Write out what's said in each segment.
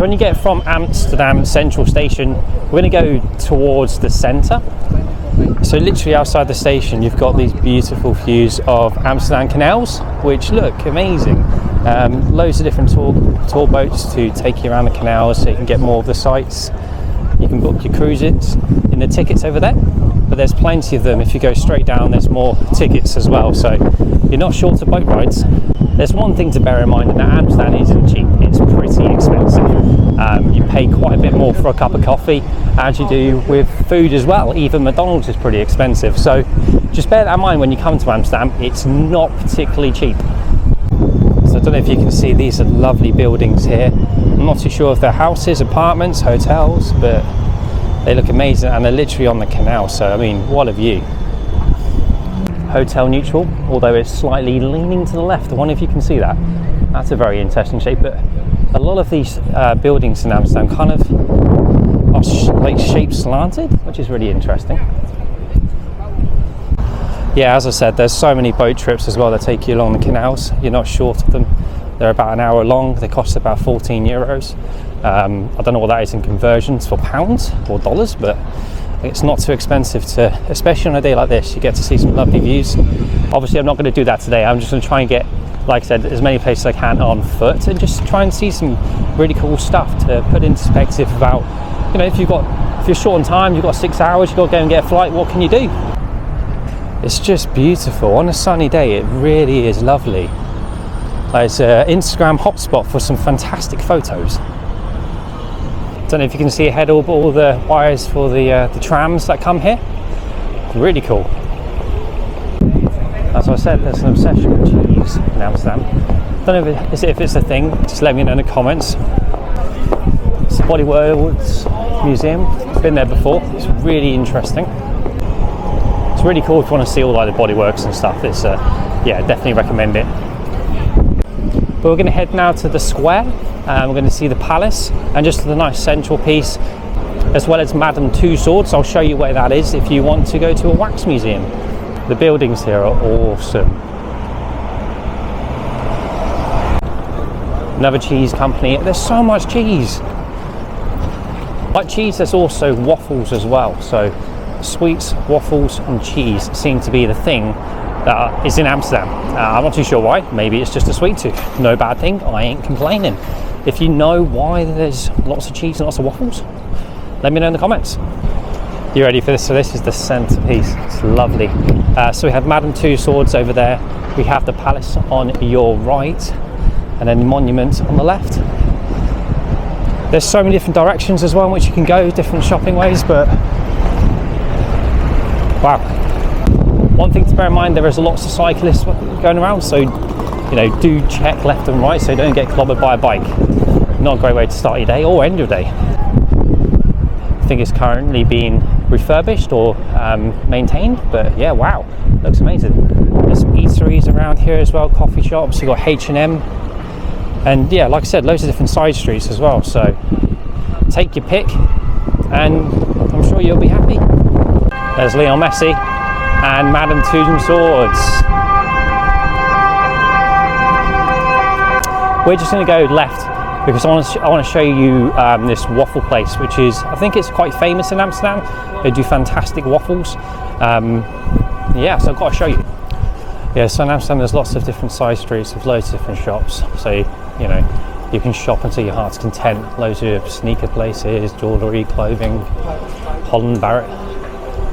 when you get from Amsterdam Central Station, we're going to go towards the centre. So literally outside the station, you've got these beautiful views of Amsterdam canals, which look amazing. Loads of different tour boats to take you around the canals so you can get more of the sights. You can book your cruises in the tickets over there, but there's plenty of them. If you go straight down, there's more tickets as well, so you're not short of boat rides. There's one thing to bear in mind, and that Amsterdam isn't cheap. It's pretty expensive. You pay quite a bit more for a cup of coffee, as you do with food as well. Even McDonald's is pretty expensive, so just bear that in mind when you come to Amsterdam. It's not particularly cheap. So I don't know if you can see, these are lovely buildings here. I'm not too sure if they're houses, apartments, hotels, but they look amazing, and they're literally on the canal, so I mean, what a view. Hotel neutral, although it's slightly leaning to the left. I wonder if you can see that. That's a very interesting shape, but a lot of these buildings in Amsterdam kind of are like shaped slanted, which is really interesting. Yeah, as I said, there's so many boat trips as well that take you along the canals. You're not short of them. They're about an hour long. They cost about 14 euros. I don't know what that is in conversions for pounds or dollars, but it's not too expensive to, especially on a day like this. You get to see some lovely views. Obviously, I'm not going to do that today. I'm just going to try and get, like I said, as many places as I can on foot, and just try and see some really cool stuff to put into perspective about, you know, if you're short on time, you've got 6 hours, you've got to go and get a flight, what can you do? It's just beautiful. On a sunny day, it really is lovely. It's an Instagram hotspot for some fantastic photos. Don't know if you can see ahead all the wires for the trams that come here. Really cool. As I said, there's an obsession with cheese in Amsterdam. Don't know if it's a thing, just let me know in the comments. It's the Bodyworks Museum. I've been there before. It's really interesting. It's really cool if you want to see all like the bodyworks and stuff. It's yeah, definitely recommend it. But we're going to head now to the square. We're going to see the palace and just the nice central piece, as well as Madame Tussauds. I'll show you where that is if you want to go to a wax museum. The buildings here are awesome. Another cheese company. There's so much cheese. Like cheese, there's also waffles as well. So sweets, waffles and cheese seem to be the thing that is in Amsterdam. I'm not too sure why. Maybe it's just a sweet tooth. No bad thing. I ain't complaining. If you know why there's lots of cheese and lots of waffles, let me know in the comments. You ready for this? So this is the centerpiece. It's lovely. So we have Madame Tussauds over there. We have the palace on your right, and then the monument on the left. There's so many different directions as well in which you can go, different shopping ways, but wow. One thing to bear in mind, there is lots of cyclists going around, so you know, do check left and right so you don't get clobbered by a bike. Not a great way to start your day or end your day. I think it's currently being refurbished or maintained, but yeah, wow, looks amazing. There's some eateries around here as well, coffee shops. You've got H&M, and yeah, like I said, loads of different side streets as well, so take your pick and I'm sure you'll be happy. There's Lionel Messi and Madame Tussauds. We're just going to go left because I want to show you this waffle place, which is, I think it's quite famous in Amsterdam. They do fantastic waffles. Yeah, so I've got to show you. Yeah, so in Amsterdam there's lots of different side streets with loads of different shops. So, you know, you can shop until your heart's content. Loads of sneaker places, jewellery, clothing, Holland Barrett.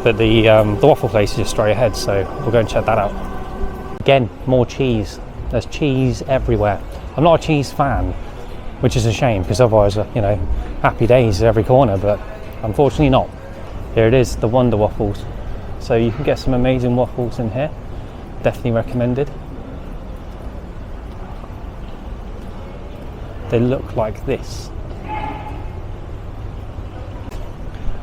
But the waffle place is just straight ahead, so we'll go and check that out. Again, more cheese. There's cheese everywhere. I'm not a cheese fan, which is a shame, because otherwise, you know, happy days at every corner, but unfortunately not. Here it is, the Wonder Waffles. So you can get some amazing waffles in here. Definitely recommended. They look like this.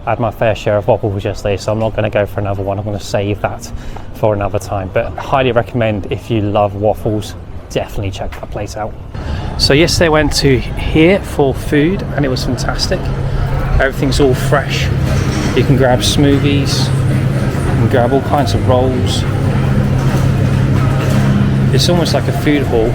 I had my fair share of waffles yesterday, so I'm not going to go for another one. I'm going to save that for another time, but highly recommend if you love waffles, definitely check that place out. So yesterday I went to here for food and it was fantastic. Everything's all fresh. You can grab smoothies, you can grab all kinds of rolls. It's almost like a food hall.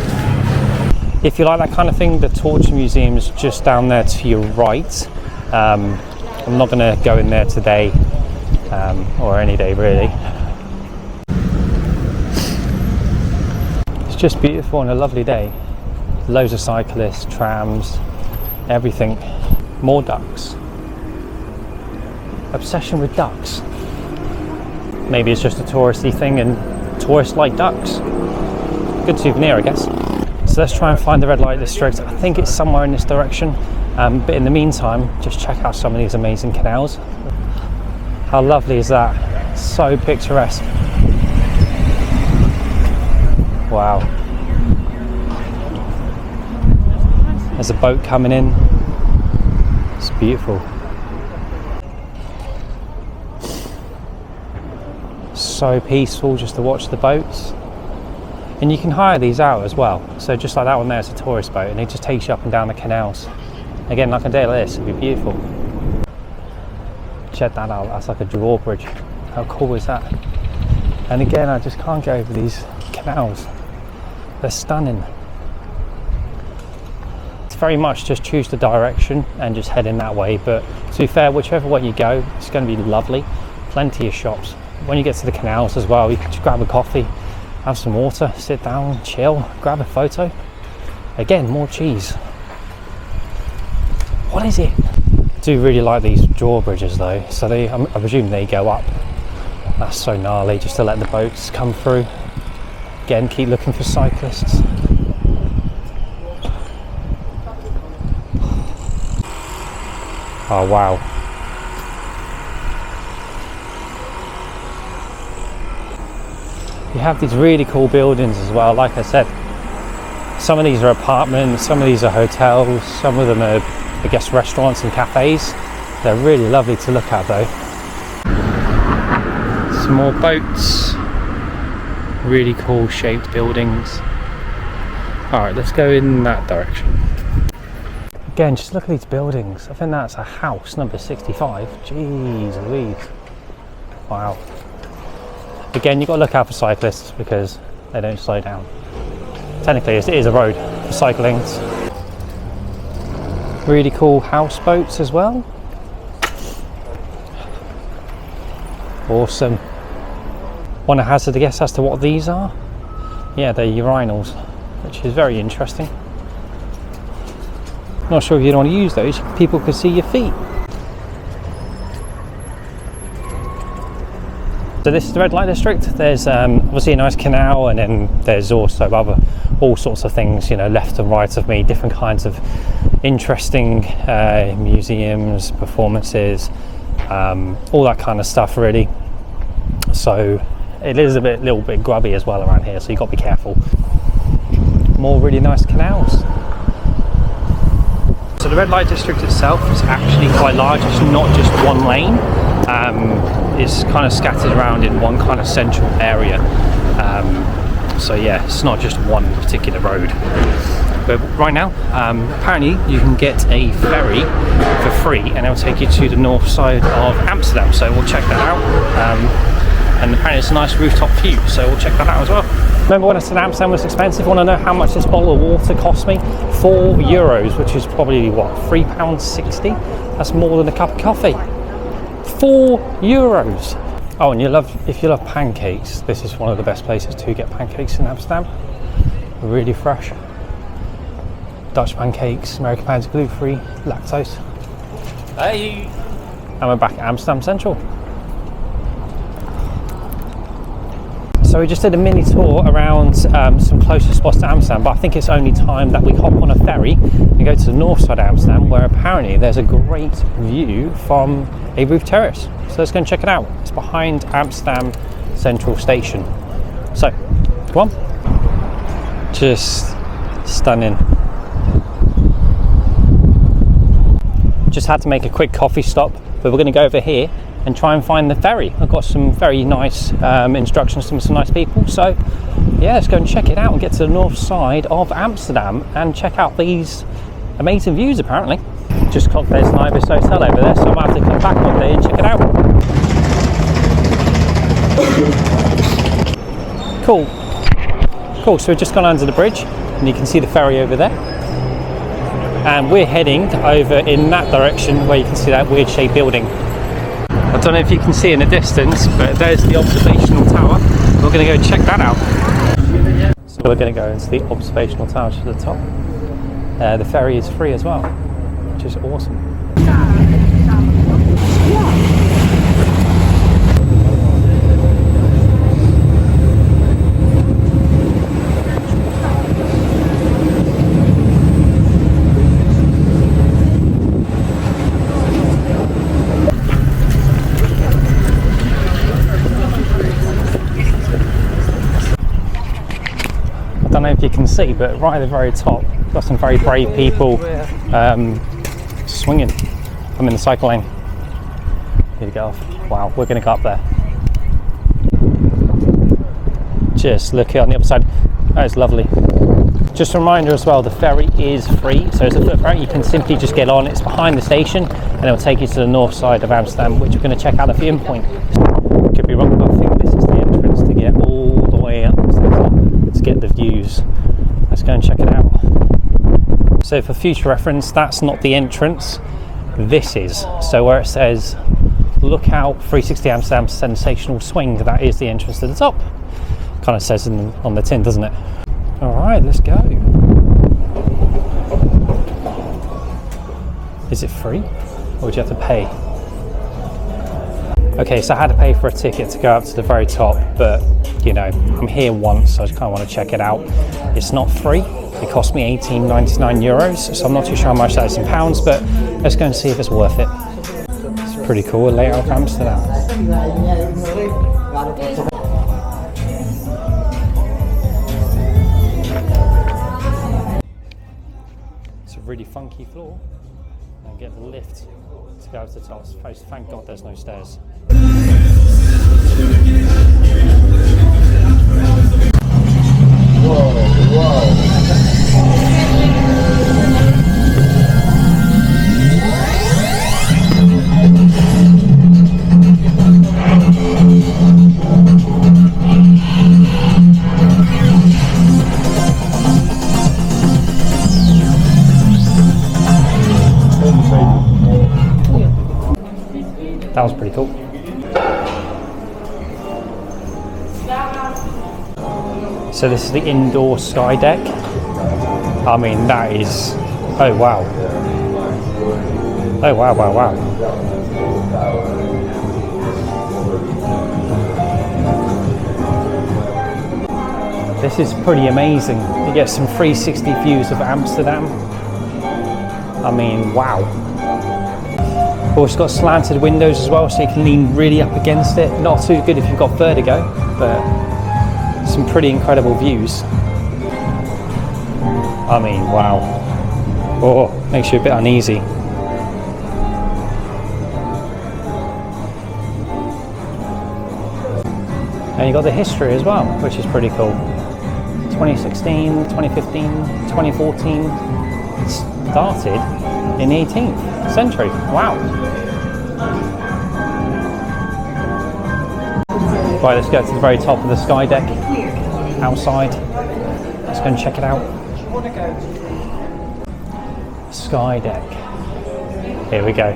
If you like that kind of thing, the Torture Museum is just down there to your right. I'm not going to go in there today, or any day really. It's just beautiful on a lovely day. Loads of cyclists, trams, everything. More ducks. Obsession with ducks. Maybe it's just a touristy thing and tourists like ducks. Good souvenir, I guess. So let's try and find the red light district. I think it's somewhere in this direction. But in the meantime, just check out some of these amazing canals. How lovely is that? So picturesque. Wow. There's a boat coming in. It's beautiful. So peaceful just to watch the boats. And you can hire these out as well. So just like that one there, it's a tourist boat and it just takes you up and down the canals. Again, like a day like this, it'd be beautiful. Check that out, that's like a drawbridge. How cool is that? And again, I just can't get over these canals. They're stunning. It's very much just choose the direction and just head in that way. But to be fair, whichever way you go, it's going to be lovely. Plenty of shops. When you get to the canals as well, you can just grab a coffee, have some water, sit down, chill, grab a photo. Again, more cheese. What is it? I do really like these drawbridges though. So I presume they go up. That's so gnarly, just to let the boats come through. Again, keep looking for cyclists. Oh wow. You have these really cool buildings as well. Like I said, some of these are apartments, some of these are hotels, some of them are, I guess, restaurants and cafes. They're really lovely to look at though. Some more boats, really cool shaped buildings. Alright, let's go in that direction. Again, just look at these buildings. I think that's a house, number 65. Jeez Louise. Wow. Again, you've got to look out for cyclists because they don't slow down. Technically, it is a road for cycling. Really cool houseboats as well. Awesome. Want to hazard a guess as to what these are? Yeah, they're urinals, which is very interesting. Not sure if you don't want to use those, people can see your feet. So this is the red light district. There's obviously a nice canal, and then there's also all sorts of things, you know, left and right of me, different kinds of interesting museums, performances, all that kind of stuff really. So it is a little bit grubby as well around here, so you've got to be careful. More really nice canals. So the red light district itself is actually quite large. It's not just one lane. It's kind of scattered around in one kind of central area. So yeah, it's not just one particular road. But right now, apparently you can get a ferry for free and it'll take you to the north side of Amsterdam. So we'll check that out. And apparently it's a nice rooftop view, so we'll check that out as well. Remember when I said Amsterdam was expensive? Want to know how much this bottle of water cost me? €4, which is probably what, £3.60? That's more than a cup of coffee. €4. Oh, and if you love pancakes, this is one of the best places to get pancakes in Amsterdam. Really fresh. Dutch pancakes, American pancakes, gluten-free, lactose. Hey! And we're back at Amsterdam Central. So we just did a mini tour around some closer spots to Amsterdam, but I think it's only time that we hop on a ferry and go to the north side of Amsterdam, where apparently there's a great view from a roof terrace. So let's go and check it out. It's behind Amsterdam Central Station. So, come on. Just stunning. Just had to make a quick coffee stop, but we're going to go over here and try and find the ferry. I've got some very nice instructions from some nice people. So yeah, let's go and check it out and get to the north side of Amsterdam and check out these amazing views apparently. Just clocked there's an Ibis Hotel over there, so I might have to come back one day and check it out. Cool. Cool, so we've just gone under the bridge and you can see the ferry over there. And we're heading over in that direction where you can see that weird shaped building. I don't know if you can see in the distance, but there's the observational tower. We're going to go check that out. So we're going to go into the observational tower to the top. The ferry is free as well, which is awesome. I don't know if you can see, but right at the very top, got some very brave people swinging. I'm in the cycle lane. Here we go. Wow, we're going to go up there. Just look here on the other side. That is lovely. Just a reminder as well, the ferry is free. So it's a foot ferry. You can simply just get on. It's behind the station, and it'll take you to the north side of Amsterdam, which we're going to check out at the end point. Could be wrong, but I think this is the entrance to get all the way up to the top to get the views. Let's go and check it out. So for future reference, that's not the entrance, this is. So where it says look out 360 Amsterdam sensational swing, that is the entrance to the top. Kind of says on the tin, doesn't it? All right, let's go. Is it free or would you have to pay? Okay, so I had to pay for a ticket to go up to the very top, but you know, I'm here once, so I just kind of want to check it out. It's not free. It cost me €18.99, so I'm not too sure how much that is in pounds, but let's go and see if it's worth it. It's pretty cool layout of Amsterdam. It's a really funky floor. And get the lift to go to the top. Thank God there's no stairs. That was pretty cool. So this is the indoor sky deck. I mean, that is, oh wow. Oh wow, wow, wow. This is pretty amazing. You get some 360 views of Amsterdam. I mean, wow. But it's got slanted windows as well, so you can lean really up against it. Not too good if you've got vertigo, but some pretty incredible views. I mean, wow. Oh, makes you a bit uneasy. And you got the history as well, which is pretty cool. 2016, 2015, 2014. It started in the 18th century. Wow. Right, let's go to the very top of the sky deck outside. Let's go and check it out. Sky deck. Here we go.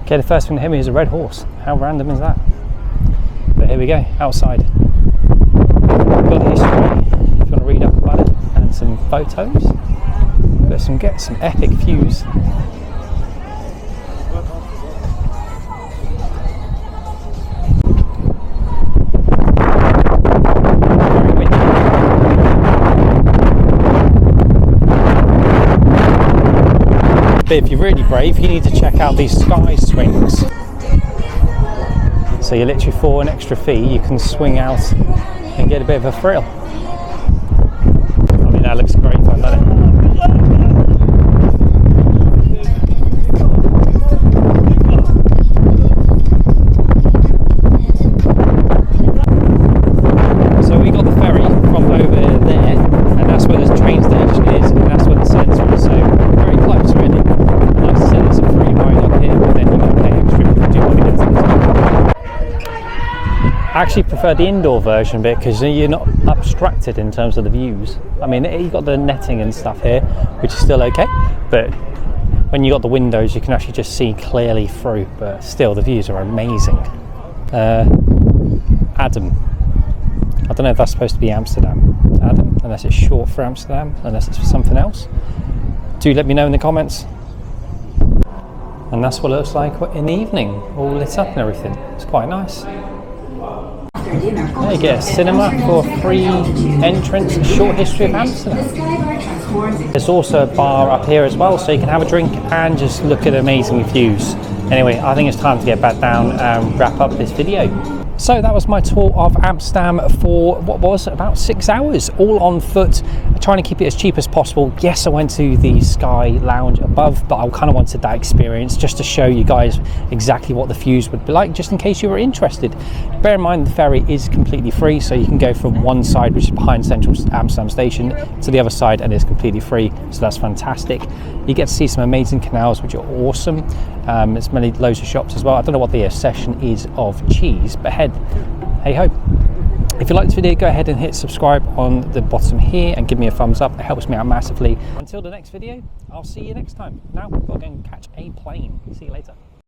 Okay, the first thing to hit me is a red horse. How random is that? But here we go, outside. We've got the history, if you want to read up about it, and some photos. Get some epic views. But if you're really brave, you need to check out these sky swings. So you literally, for an extra fee, you can swing out and get a bit of a thrill. I mean, that looks great fun, doesn't it? actually prefer the indoor version bit because you're not obstructed in terms of the views. I mean, you've got the netting and stuff here, which is still okay, but when you got the windows, you can actually just see clearly through. But still, the views are amazing. Adam. I don't know if that's supposed to be Amsterdam. Adam, unless it's short for Amsterdam, unless it's for something else. Do let me know in the comments. And that's what it looks like in the evening, all lit up and everything. It's quite nice. There you get a cinema for free entrance, short history of Amsterdam. There's also a bar up here as well, so you can have a drink and just look at amazing views. Anyway, I think it's time to get back down and wrap up this video. So that was my tour of Amsterdam for what was about 6 hours, all on foot, trying to keep it as cheap as possible. Yes, I went to the Sky Lounge above, but I kind of wanted that experience just to show you guys exactly what the views would be like, just in case you were interested. Bear in mind the ferry is completely free, so you can go from one side, which is behind Central Amsterdam Station, to the other side, and it's completely free, so that's fantastic. You get to see some amazing canals, which are awesome. There's loads of shops as well. I don't know what the session is of cheese, but hey ho. If you like this video, go ahead and hit subscribe on the bottom here and give me a thumbs up. It helps me out massively. Until the next video, I'll see you next time. Now, we're going to catch a plane. See you later.